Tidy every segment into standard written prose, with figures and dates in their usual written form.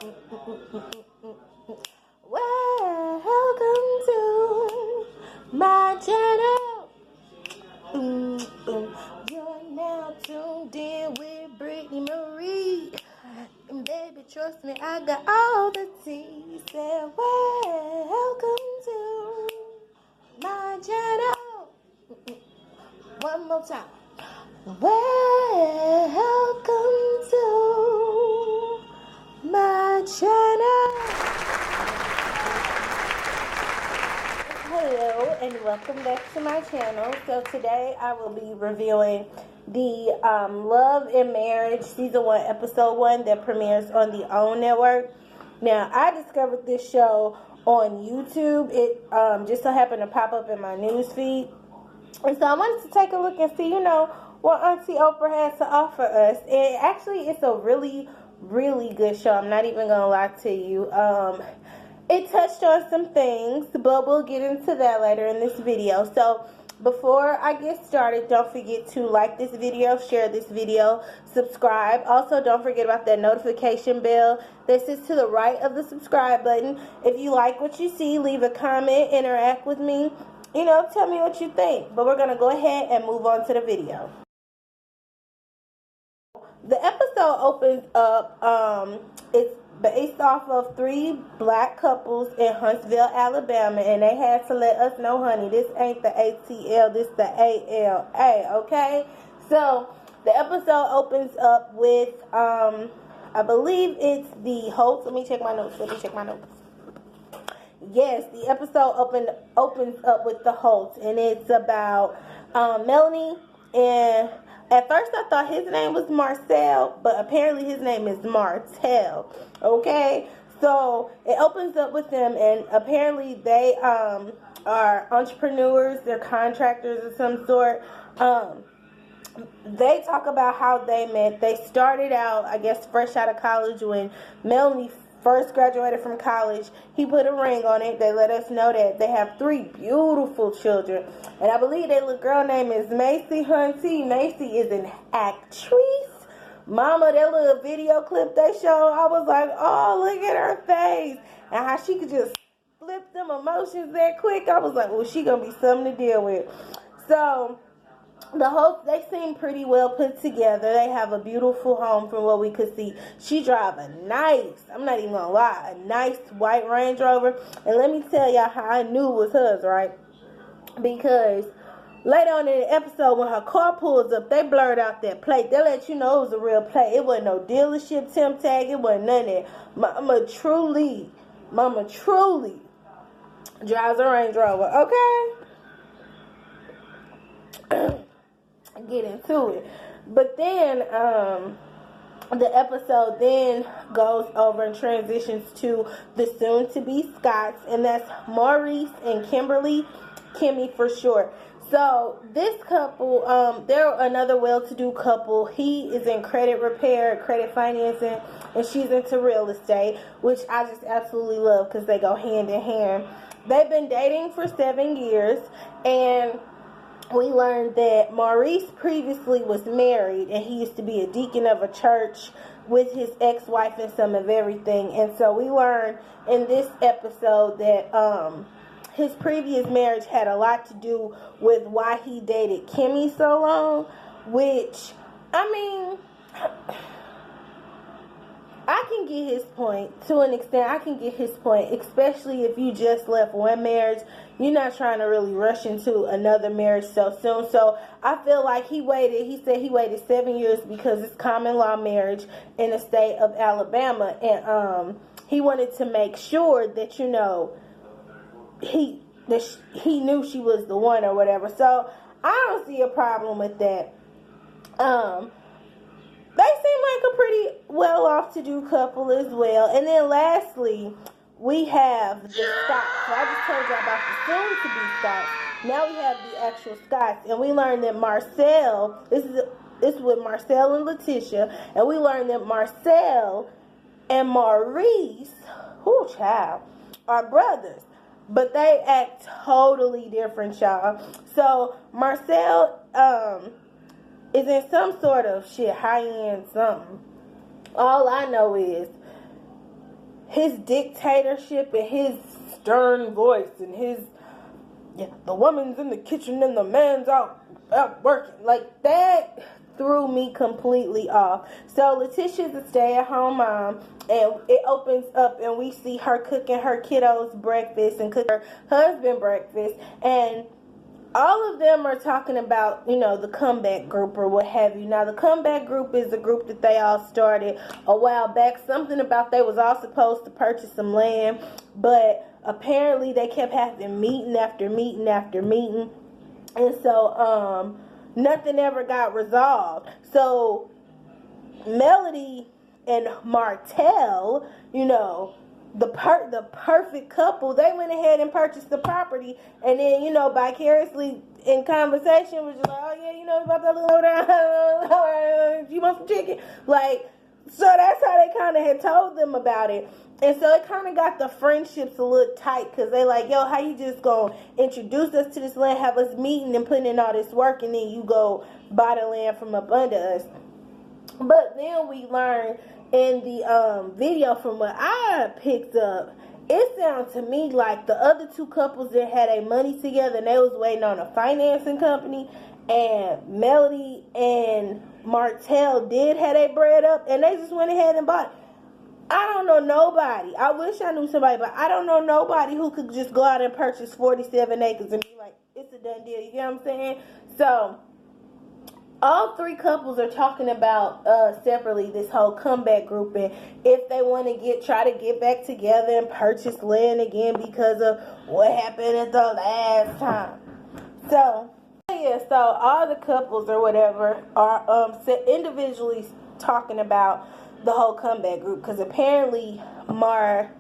Welcome to my channel. You're now tuned in with Brittany Marie. And baby, trust me, I got all the tea. Say, welcome to my channel. One more time. Welcome to my channel. Hello and welcome back to my channel. So today I will be reviewing the Love and Marriage Season 1 Episode 1 that premieres on the OWN network. Now, I discovered this show on YouTube. It just so happened to pop up in my news feed. And so I wanted to take a look and see, what Auntie Oprah has to offer us. And actually, it's a really, really good show. I'm not even going to lie to you. It touched on some things, but we'll get into that later in this video. So before I get started, don't forget to like this video, share this video, subscribe. Also, don't forget about that notification bell that sits to the right of the subscribe button. If you like what you see, leave a comment, interact with me. Tell me what you think. But we're going to go ahead and move on to the video. The episode opens up, it's based off of 3 black couples in Hunstville, Alabama, and they had to let us know, honey, this ain't the ATL, this the ALA, okay? So, the episode opens up with, I believe it's the Holtz. Let me check my notes. Yes, the episode opens up with the Holtz, and it's about Melanie, and at first I thought his name was Marcel, but apparently his name is Martell, okay? So it opens up with them, and apparently they are entrepreneurs, they're contractors of some sort. They talk about how they met. They started out, I guess, fresh out of college when Melanie first graduated from college. He put a ring on it. They let us know that they have 3 beautiful children. And I believe their little girl name is Macy Hunty. Macy is an actress. Mama, that little video clip they showed, I was like, oh, look at her face. And how she could just flip them emotions that quick. I was like, well, she going to be something to deal with. So the Holtz, they seem pretty well put together. They have a beautiful home from what we could see. She drive a nice, I'm not even gonna lie, a nice white Range Rover. And let me tell y'all how I knew it was hers, right? Because later on in the episode, when her car pulls up, they blurred out that plate. They let you know it was a real plate. It wasn't no dealership temp tag. It wasn't none of that. Mama truly drives a Range Rover, okay? Get into it. But then the episode then goes over and transitions to the soon-to-be Scotts, and that's Maurice and Kimmy for short. So this couple, they're another well-to-do couple. He is in credit repair, credit financing, and she's into real estate, which I just absolutely love because they go hand in hand. They've been dating for 7 years, and we learned that Maurice previously was married, and he used to be a deacon of a church with his ex-wife and some of everything. And so we learned in this episode that his previous marriage had a lot to do with why he dated Kimmy so long, which, I mean, I can get his point to an extent. I can get his point, especially if you just left one marriage. You're not trying to really rush into another marriage so soon. So I feel like he said he waited 7 years because it's common law marriage in the state of Alabama. And he wanted to make sure that, he knew she was the one or whatever. So I don't see a problem with that. They seem like a pretty well-off-to-do couple as well. And then lastly, we have the Scotts. So I just told you about the soon-to-be Scotts. Now we have the actual Scotts. And we learned that Marcel, this is with Marcel and Leticia, and we learned that Marcel and Maurice, are brothers. But they act totally different, y'all. So Marcel is in some sort of high-end something. All I know is his dictatorship and his stern voice and his, the woman's in the kitchen and the man's out working. Like, that threw me completely off. So Leticia's a stay-at-home mom, and it opens up and we see her cooking her kiddos breakfast and cook her husband breakfast, and all of them are talking about, the comeback group or what have you. Now, the comeback group is a group that they all started a while back. Something about they was all supposed to purchase some land, but apparently they kept having meeting after meeting after meeting. And so, nothing ever got resolved. So, Melody and Martell, the perfect couple, they went ahead and purchased the property, and then, vicariously in conversation was just like, oh yeah, about that little down, you want some chicken? Like, so that's how they kind of had told them about it. And so it kind of got the friendships a little tight, because they like, yo, how you just gonna introduce us to this land, have us meeting and putting in all this work, and then you go buy the land from up under us. But then we learned in the video, from what I picked up, it sounds to me like the other two couples that had their money together and they was waiting on a financing company, and Melody and Martell did have their bread up and they just went ahead and bought it. I don't know nobody. I wish I knew somebody, but I don't know nobody who could just go out and purchase 47 acres and be like, it's a done deal. You get what I'm saying? So, all three couples are talking about separately this whole comeback group, and if they want to try to get back together and purchase land again because of what happened at the last time. So, so all the couples or whatever are individually talking about the whole comeback group, because apparently Martell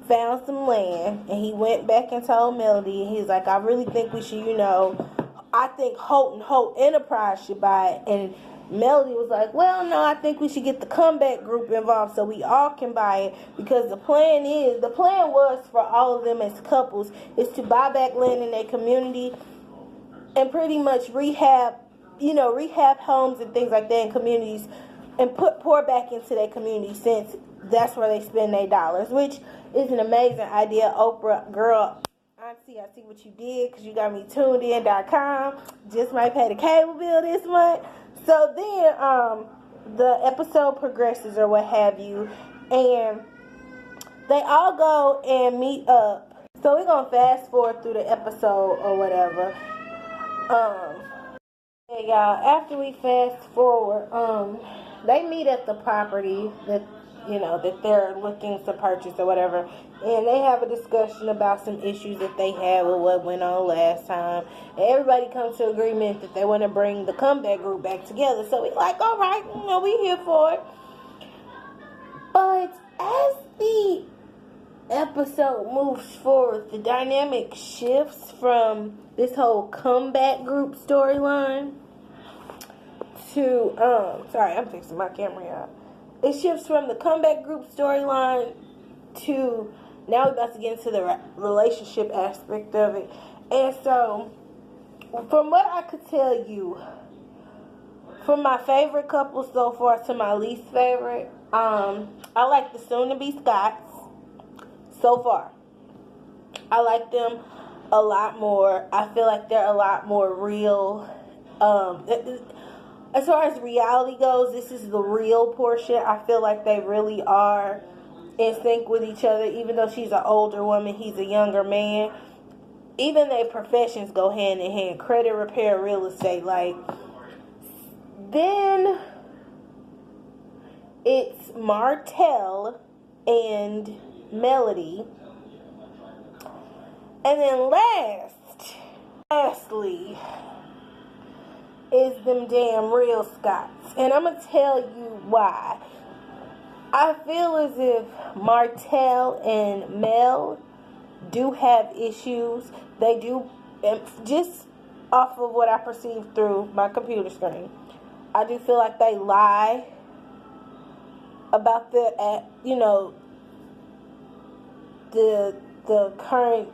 found some land and he went back and told Melody, and he's like, I really think we should, I think Holt Enterprise should buy it. And Melody was like, well, no, I think we should get the comeback group involved so we all can buy it, because the plan was for all of them as couples is to buy back land in their community and pretty much rehab homes and things like that in communities, and pour back into their community, since that's where they spend their dollars, which is an amazing idea. Oprah, girl, Auntie, I see what you did, because you got me tuned in.com. Just might pay the cable bill this month. So then the episode progresses or what have you, and they all go and meet up. So we're going to fast forward through the episode or whatever. Yeah, y'all, after we fast forward, they meet at the property that, that they're looking to purchase or whatever, and they have a discussion about some issues that they had with what went on last time, and everybody comes to agreement that they want to bring the comeback group back together. So we like, all right, we here for it. But as the episode moves forward, the dynamic shifts from this whole comeback group storyline to, sorry, I'm fixing my camera out. It shifts from the comeback group storyline to, now we're about to get into the relationship aspect of it. And so, from what I could tell you, from my favorite couple so far to my least favorite, I like the soon-to-be Scotts so far. I like them a lot more. I feel like they're a lot more real. As far as reality goes, this is the real portion. I feel like they really are in sync with each other, even though she's an older woman, he's a younger man. Even their professions go hand in hand. Credit repair, real estate. Like, then it's Martell and Melody. And then lastly, is them damn real Scotts. And I'm going to tell you why. I feel as if Martell and Mel do have issues. They do, just off of what I perceive through my computer screen. I do feel like they lie about the current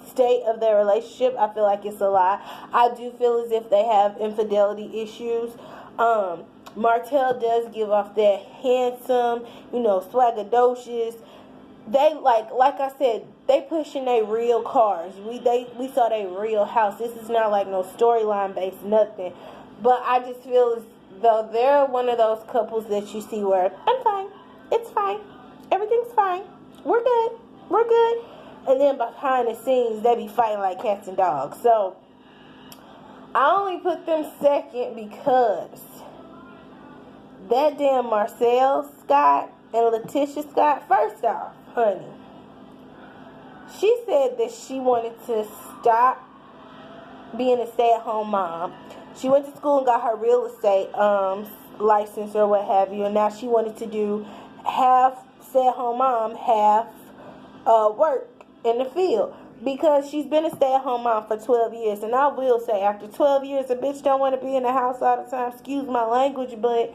state of their relationship. I feel like it's a lie. I do feel as if they have infidelity issues. Martell does give off that handsome, swaggadocious. They like I said, they pushing their real cars. We saw their real house. This is not like no storyline based nothing. But I just feel as though they're one of those couples that you see where I'm fine, it's fine, everything's fine, we're good. And then behind the scenes, they be fighting like cats and dogs. So I only put them second because that damn Marcel Scott and Leticia Scott, first off, honey, she said that she wanted to stop being a stay-at-home mom. She went to school and got her real estate license or what have you, and now she wanted to do half stay-at-home mom, half work in the field, because she's been a stay-at-home mom for 12 years. And I will say, after 12 years, a bitch don't want to be in the house all the time. Excuse my language, but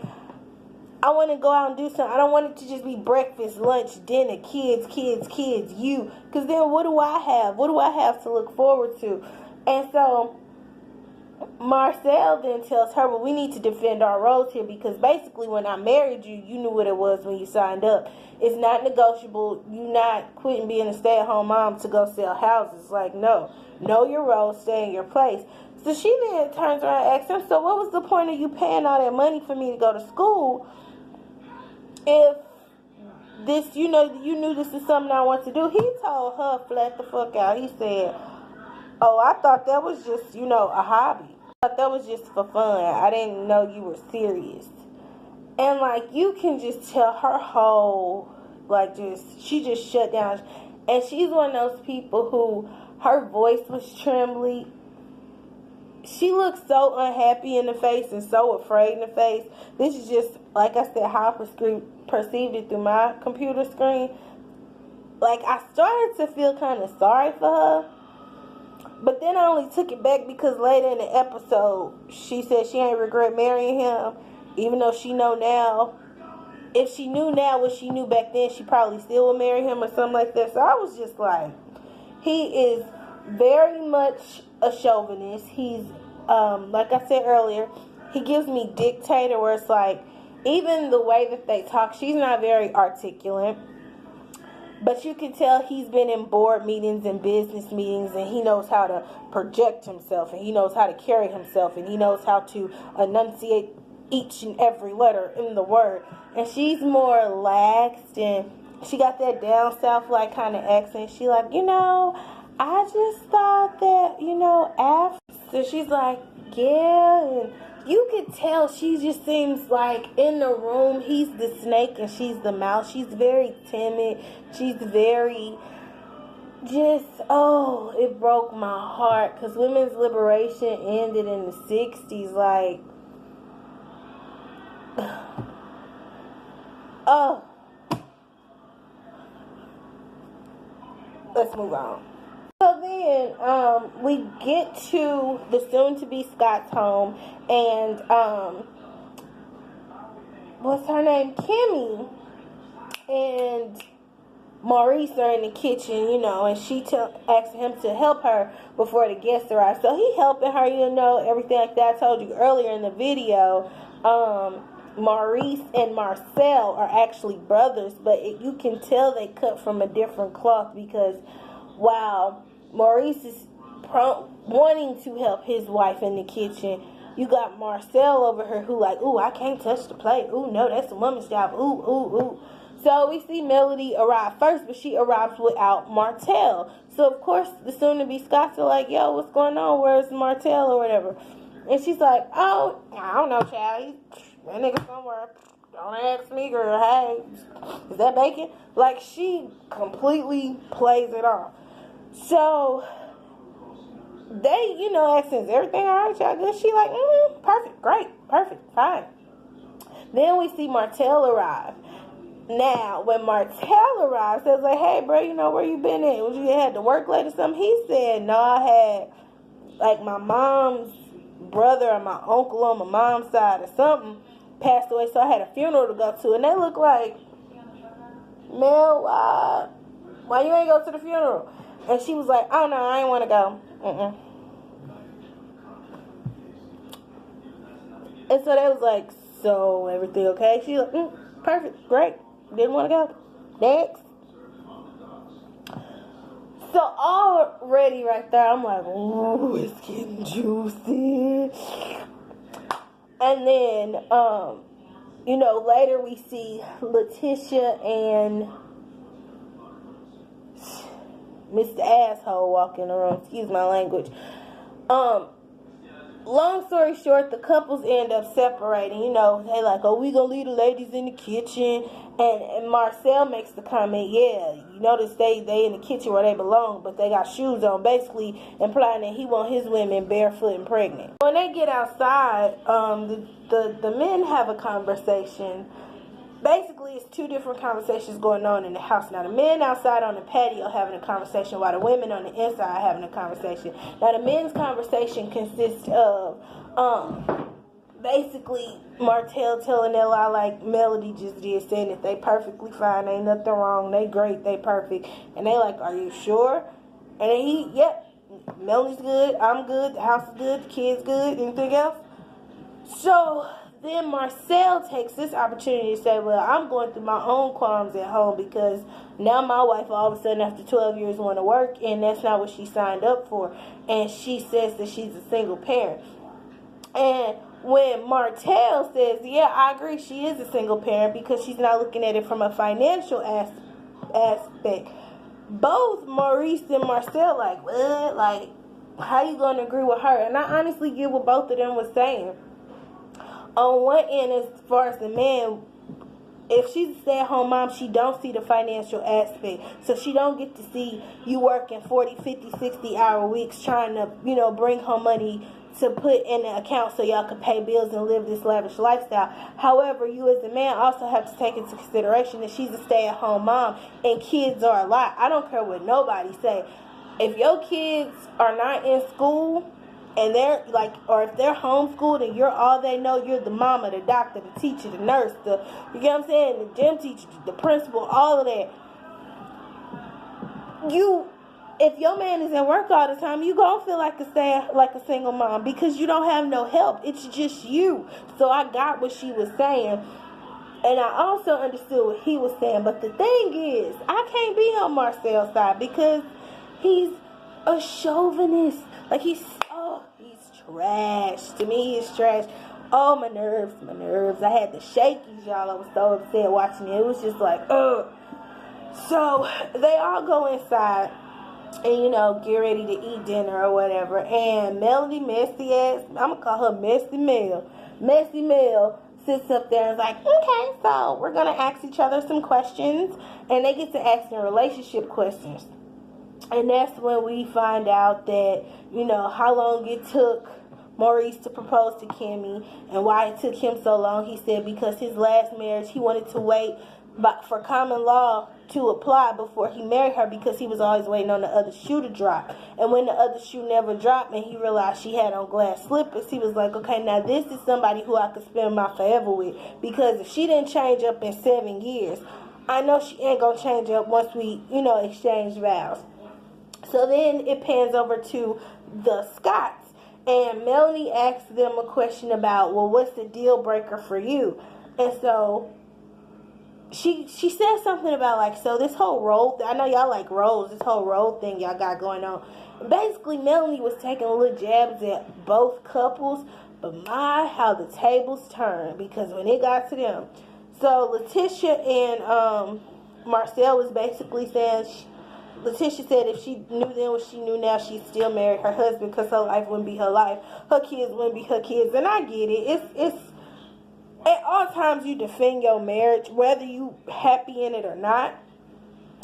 I want to go out and do something. I don't want it to just be breakfast, lunch, dinner, kids, you. Because then what do I have? What do I have to look forward to? And so Marcel then tells her, well, we need to defend our roles here, because basically when I married you, you knew what it was when you signed up. It's not negotiable. You're not quitting being a stay-at-home mom to go sell houses. Like, no. Know your role, stay in your place. So she then turns around and asks him, so what was the point of you paying all that money for me to go to school if this, you knew this is something I want to do? He told her flat the fuck out. He said, oh, I thought that was just, a hobby. I thought that was just for fun. I didn't know you were serious. And, you can just tell her whole, she just shut down. And she's one of those people who, her voice was trembly. She looks so unhappy in the face and so afraid in the face. This is just, like I said, how I perceived it through my computer screen. I started to feel kind of sorry for her. But then I only took it back because later in the episode, she said she ain't regret marrying him, even though she know now. If she knew now what she knew back then, she probably still would marry him or something like that. So I was just like, he is very much a chauvinist. He's, like I said earlier, he gives me dictator, where it's even the way that they talk, she's not very articulate. But you can tell he's been in board meetings and business meetings, and he knows how to project himself, and he knows how to carry himself, and he knows how to enunciate each and every letter in the word. And she's more laxed, and she got that down south kind of accent. She I just thought that, after. So she's yeah, and you could tell she just seems in the room, he's the snake and she's the mouse. She's very timid. She's very it broke my heart, because women's liberation ended in the 60s. Let's move on. So then we get to the soon-to-be Scott's home, and what's her name? Kimmy and Maurice are in the kitchen, and she asks him to help her before the guests arrive. So he helping her, everything like that. I told you earlier in the video, Maurice and Marcel are actually brothers, but you can tell they cut from a different cloth, because while Maurice is wanting to help his wife in the kitchen, you got Marcel over here who ooh, I can't touch the plate. Ooh, no, that's a woman's job. Ooh. So we see Melody arrive first, but she arrives without Martell. So, of course, the soon-to-be Scotts are yo, what's going on? Where's Martell or whatever? And she's oh, I don't know, child. That nigga somewhere. Don't ask me, girl. Hey, is that bacon? She completely plays it off. So they, ask, is everything all right, y'all good? She perfect, great, perfect, fine. Then we see Martell arrive. Now, when Martell arrives, says hey, bro, where you been at? Was you had to work late or something? He said, no, I had, my mom's brother or my uncle on my mom's side or something passed away, so I had a funeral to go to. And they look Mel, why you ain't go to the funeral? And she was oh, no, I ain't want to go. And so they was So, everything okay? She like, perfect, great. Didn't want to go. Next. So, already right there, I'm like, ooh, it's getting juicy. And then, later we see Leticia and Mr. Asshole walk in the room. Excuse my language. Long story short, the couples end up separating. They like, oh, we gonna leave the ladies in the kitchen. And Marcel makes the comment, yeah, you notice they in the kitchen where they belong, but they got shoes on, basically implying that he want his women barefoot and pregnant. When they get outside, the men have a conversation. Basically, it's two different conversations going on in the house. Now, the men outside on the patio having a conversation while the women on the inside having a conversation. Now, the men's conversation consists of, basically, Martell telling that lie like Melody just did, saying that they perfectly fine, ain't nothing wrong, they great, they perfect. And they like, are you sure? And then yep, Melody's good, I'm good, the house is good, the kids good, anything else? So then Marcel takes this opportunity to say, well, I'm going through my own qualms at home because now my wife all of a sudden after 12 years want to work, and that's not what she signed up for. And she says that she's a single parent. And when Martell says, yeah, I agree, she is a single parent because she's not looking at it from a financial aspect, both Maurice and Marcel like, what? Like, how you going to agree with her? And I honestly get what both of them was saying. On one end, as far as the man, if she's a stay-at-home mom, she don't see the financial aspect. So she don't get to see you working 40, 50, 60-hour weeks trying to, bring home money to put in the account so y'all can pay bills and live this lavish lifestyle. However, you as a man also have to take into consideration that she's a stay-at-home mom and kids are a lot. I don't care what nobody say. If your kids are not in school, and they're like, or if they're homeschooled and you're all they know, you're the mama, the doctor, the teacher, the nurse, you get what I'm saying, the gym teacher, the principal, all of that. If your man is at work all the time, you gonna feel like a single mom because you don't have no help. It's just you. So I got what she was saying, and I also understood what he was saying. But the thing is, I can't be on Marcel's side because he's a chauvinist. Like he's trash. To me, he's trash. Oh, my nerves. I had the shakies, y'all. I was so upset watching it. It was just like, ugh. So they all go inside and, get ready to eat dinner or whatever. And Melody, messy ass, I'm going to call her Messy Mel. Messy Mel sits up there and is like, okay, so we're going to ask each other some questions. And they get to asking relationship questions. And that's when we find out that, how long it took Maurice to propose to Kimmy and why it took him so long. He said because his last marriage, he wanted to wait for common law to apply before he married her because he was always waiting on the other shoe to drop. And when the other shoe never dropped and he realized she had on glass slippers, he was like, okay, now this is somebody who I could spend my forever with, because if she didn't change up in 7 years, I know she ain't gonna change up once we, exchange vows. So then it pans over to the Scotts. And Melanie asks them a question about, well, what's the deal breaker for you? And so she said something about, like, so this whole role, I know y'all like roles, this whole role thing y'all got going on. Basically, Melanie was taking little jabs at both couples, but how the tables turned, because when it got to them. So Leticia and Marcel was basically saying, Leticia said if she knew then what she knew now, she'd still marry her husband because her life wouldn't be her life. Her kids wouldn't be her kids. And I get it. It's at all times you defend your marriage, whether you happy in it or not,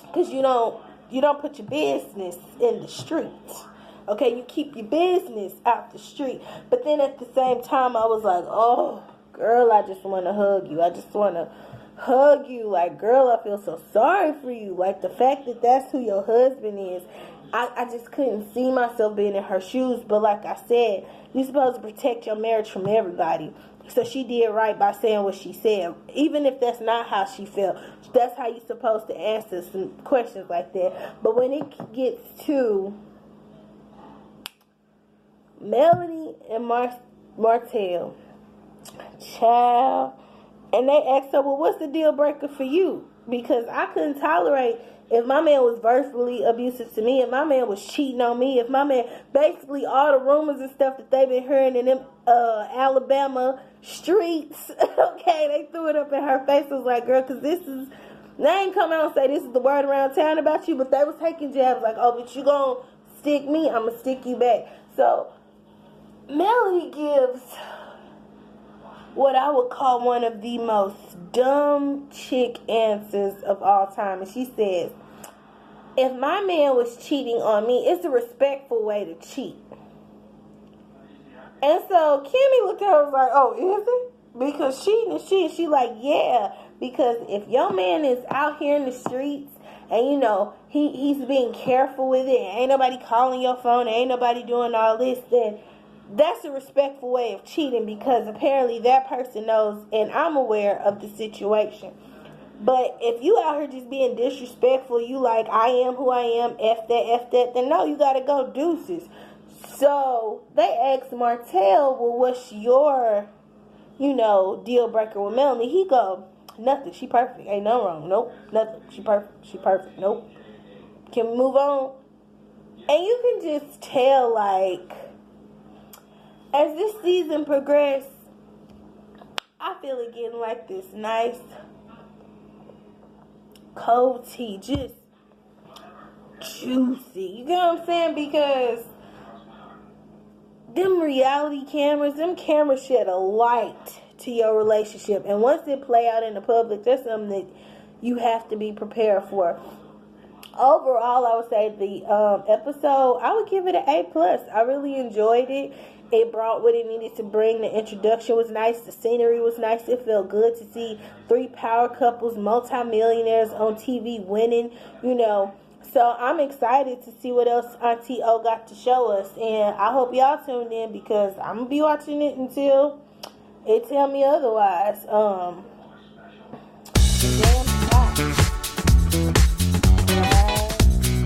because you don't put your business in the streets. Okay, you keep your business out the street. But then at the same time, I was like, oh, girl, I just want to hug you. I just want to hug you. Like, girl, I feel so sorry for you. Like, the fact that that's who your husband is, I just couldn't see myself being in her shoes. But like I said, you're supposed to protect your marriage from everybody. So she did right by saying what she said. Even if that's not how she felt, that's how you're supposed to answer some questions like that. But when it gets to Melody and Martell, Child. And they asked her, well, what's the deal breaker for you? Because I couldn't tolerate if my man was verbally abusive to me, if my man was cheating on me, if my man, basically all the rumors and stuff that they've been hearing in them Alabama streets, okay, they threw it up in her face. I was like, girl, because this is, they ain't come out and say this is the word around town about you, but they was taking jabs like, oh, but you gonna stick me, I'm gonna stick you back. So Melody gives what I would call one of the most dumb chick answers of all time. And she says, if my man was cheating on me, it's a respectful way to cheat. And so Kimmy looked at her and was like, oh, is it? Because cheating is cheating. She like, yeah. Because if your man is out here in the streets and, you know, he's being careful with it, and ain't nobody calling your phone, and ain't nobody doing all this, then that's a respectful way of cheating, because apparently that person knows and I'm aware of the situation. But if you out here just being disrespectful, you like, I am who I am, F that, then no, you gotta go deuces. So they asked Martell, well, what's your, you know, deal breaker with Melanie? He go, nothing, she perfect, ain't nothing wrong, nope, nothing, she perfect, nope. Can we move on? And you can just tell, like, as this season progressed, I feel it getting like this nice cold tea, just juicy. You get what I'm saying? Because them reality cameras, them cameras shed a light to your relationship. And once it play out in the public, that's something that you have to be prepared for. Overall, I would say the episode, I would give it an A+. I really enjoyed it. It brought what it needed to bring. The introduction was nice. The scenery was nice. It felt good to see 3 power couples, multimillionaires on TV winning, you know. So I'm excited to see what else Auntie O got to show us. And I hope y'all tuned in, because I'm going to be watching it until it tell me otherwise. Damn.